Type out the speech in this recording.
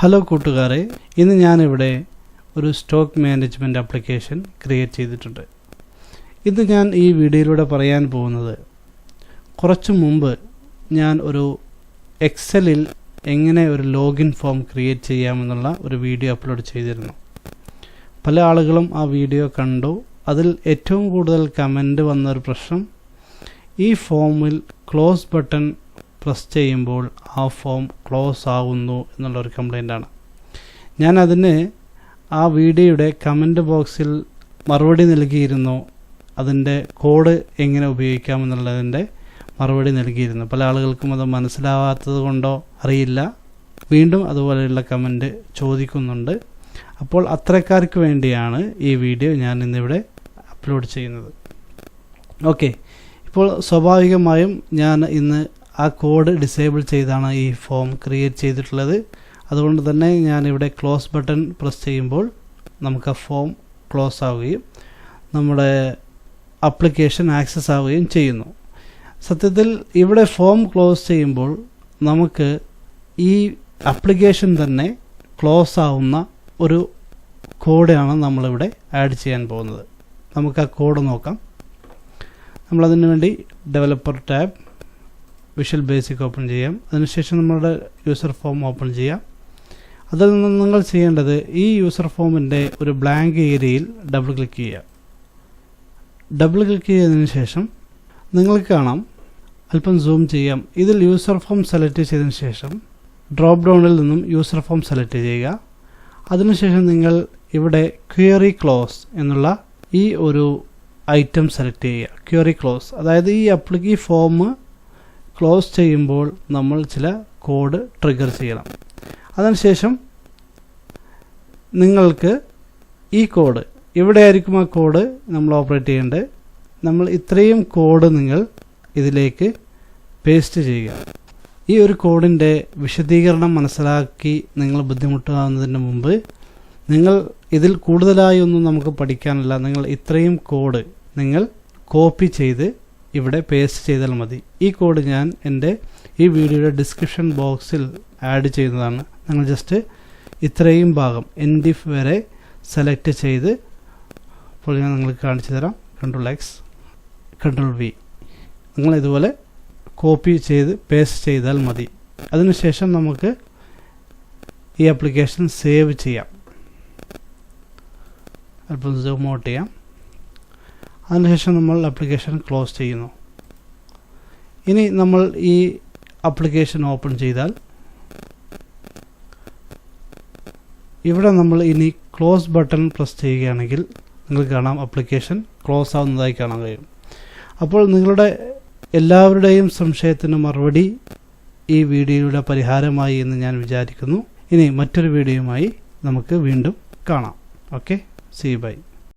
Hello കൂട്ടുകാരെ, ഇന്ന് ഞാനിവിടെ ഒരു സ്റ്റോക്ക് മാനേജ്മെൻറ്റ് ആപ്ലിക്കേഷൻ ക്രിയേറ്റ് ചെയ്തിട്ടുണ്ട്. ഇന്ന് ഞാൻ ഈ വീഡിയോയിലൂടെ പറയാൻ പോകുന്നത്, കുറച്ചു മുമ്പ് ഞാൻ ഒരു എക്സലിൽ എങ്ങനെ ഒരു ലോഗിൻ ഫോം ക്രിയേറ്റ് ചെയ്യാമെന്നുള്ള ഒരു വീഡിയോ അപ്ലോഡ് ചെയ്തിരുന്നു. പല ആളുകളും ആ വീഡിയോ കണ്ടു. അതിൽ ഏറ്റവും കൂടുതൽ കമൻറ്റ് വന്നൊരു പ്രശ്നം, ഈ ഫോമിൽ ക്ലോസ് ബട്ടൺ പ്രസ് ചെയ്യുമ്പോൾ ആ ഫോം ക്ലോസ് ആവുന്നു എന്നുള്ളൊരു കംപ്ലൈൻ്റാണ്. ഞാൻ അതിന് ആ വീഡിയോയുടെ കമൻറ്റ് ബോക്സിൽ മറുപടി നൽകിയിരുന്നു. അതിൻ്റെ കോഡ് എങ്ങനെ ഉപയോഗിക്കാമെന്നുള്ളതിൻ്റെ മറുപടി നൽകിയിരുന്നു. പല ആളുകൾക്കും അത് മനസ്സിലാവാത്തത് കൊണ്ടോ അറിയില്ല, വീണ്ടും അതുപോലെയുള്ള കമൻറ്റ് ചോദിക്കുന്നുണ്ട്. അപ്പോൾ അത്തരക്കാർക്ക് വേണ്ടിയാണ് ഈ വീഡിയോ ഞാൻ ഇന്നിവിടെ അപ്ലോഡ് ചെയ്യുന്നത്. ഓക്കെ, ഇപ്പോൾ സ്വാഭാവികമായും ഞാൻ ഇന്ന് ആ കോഡ് ഡിസേബിൾ ചെയ്താണ് ഈ ഫോം ക്രിയേറ്റ് ചെയ്തിട്ടുള്ളത്. അതുകൊണ്ട് തന്നെ ഞാനിവിടെ ക്ലോസ് ബട്ടൺ പ്രസ് ചെയ്യുമ്പോൾ നമുക്ക് ആ ഫോം ക്ലോസ് ആവുകയും നമ്മുടെ ആപ്ലിക്കേഷൻ ആക്സസ് ആവുകയും ചെയ്യുന്നു. സത്യത്തിൽ ഇവിടെ ഫോം ക്ലോസ് ചെയ്യുമ്പോൾ നമുക്ക് ഈ ആപ്ലിക്കേഷൻ തന്നെ ക്ലോസ് ആവുന്ന ഒരു കോഡാണ് നമ്മളിവിടെ ആഡ് ചെയ്യാൻ പോകുന്നത്. നമുക്ക് ആ കോഡ് നോക്കാം. നമ്മളതിനു വേണ്ടി developer tab, visual basic open ചെയ്യാം. അതിനുശേഷം നമ്മുടെ യൂസർ ഫോം ഓപ്പൺ ചെയ്യാം. അതിൽ നിന്ന് നിങ്ങൾ ചെയ്യേണ്ടത്, ഈ യൂസർ ഫോമിൻ്റെ ഒരു ബ്ലാങ്ക് ഏരിയയിൽ ഡബിൾ ക്ലിക്ക് ചെയ്യുക. ഡബിൾ ക്ലിക്ക് ചെയ്തതിന് ശേഷം നിങ്ങൾക്ക് കാണാം, അല്പം സൂം ചെയ്യാം. ഇതിൽ യൂസർ ഫോം സെലക്ട് ചെയ്തതിന് ശേഷം ഡ്രോപ്പ് ഡൗണിൽ നിന്നും യൂസർ ഫോം സെലക്ട് ചെയ്യുക. അതിനുശേഷം നിങ്ങൾ ഇവിടെ ക്വയറി ക്ലോസ് എന്നുള്ള ഈ ഒരു ഐറ്റം സെലക്ട് ചെയ്യുക. ക്വയറി ക്ലോസ്, അതായത് ഈ ഫോം ക്ലോസ് ചെയ്യുമ്പോൾ നമ്മൾ ചില കോഡ് ട്രിഗർ ചെയ്യണം. അതിനുശേഷം നിങ്ങൾക്ക് ഈ കോഡ്, ഇവിടെ ആയിരിക്കും ആ കോഡ് നമ്മൾ ഓപ്പറേറ്റ് ചെയ്യേണ്ടത്. നമ്മൾ ഇത്രയും കോഡ് നിങ്ങൾ ഇതിലേക്ക് പേസ്റ്റ് ചെയ്യുക. ഈ ഒരു കോഡിൻ്റെ വിശദീകരണം മനസ്സിലാക്കി നിങ്ങൾ ബുദ്ധിമുട്ടാകുന്നതിന് മുമ്പ്, നിങ്ങൾ ഇതിൽ കൂടുതലായി ഒന്നും നമുക്ക് പഠിക്കാനില്ല. നിങ്ങൾ ഇത്രയും കോഡ് നിങ്ങൾ കോപ്പി ചെയ്ത് ഇവിടെ പേസ്റ്റ് ചെയ്താൽ മതി. ഈ കോഡ് ഞാൻ എൻ്റെ ഈ വീഡിയോയുടെ ഡിസ്ക്രിപ്ഷൻ ബോക്സിൽ ആഡ് ചെയ്യുന്നതാണ്. നിങ്ങൾ ജസ്റ്റ് ഇത്രയും ഭാഗം എൻഡ് വരെ സെലക്ട് ചെയ്ത്, ഇപ്പോൾ ഞാൻ നിങ്ങൾക്ക് കാണിച്ചു തരാം. Ctrl+X, Ctrl+V, നിങ്ങൾ ഇതുപോലെ കോപ്പി ചെയ്ത് പേസ്റ്റ് ചെയ്താൽ മതി. അതിനുശേഷം നമുക്ക് ഈ ആപ്ലിക്കേഷൻ സേവ് ചെയ്യാം. അല്പം സൂം ഔട്ട് ചെയ്യാം. അതിനുശേഷം നമ്മൾ ആപ്ലിക്കേഷൻ ക്ലോസ് ചെയ്യുന്നു. ഇനി നമ്മൾ ഈ ആപ്ലിക്കേഷൻ ഓപ്പൺ ചെയ്താൽ ഇവിടെ നമ്മൾ ഇനി ക്ലോസ് ബട്ടൺ പ്രസ് ചെയ്യുകയാണെങ്കിൽ നിങ്ങൾക്ക് കാണാം ആപ്ലിക്കേഷൻ ക്ലോസ് ആവുന്നതായി കാണാൻ കഴിയും. അപ്പോൾ നിങ്ങളുടെ എല്ലാവരുടെയും സംശയത്തിന് മറുപടി ഈ വീഡിയോയുടെ പരിഹാരമായി എന്ന് ഞാൻ വിചാരിക്കുന്നു. ഇനി മറ്റൊരു വീഡിയോയുമായി നമുക്ക് വീണ്ടും കാണാം. Okay, see by.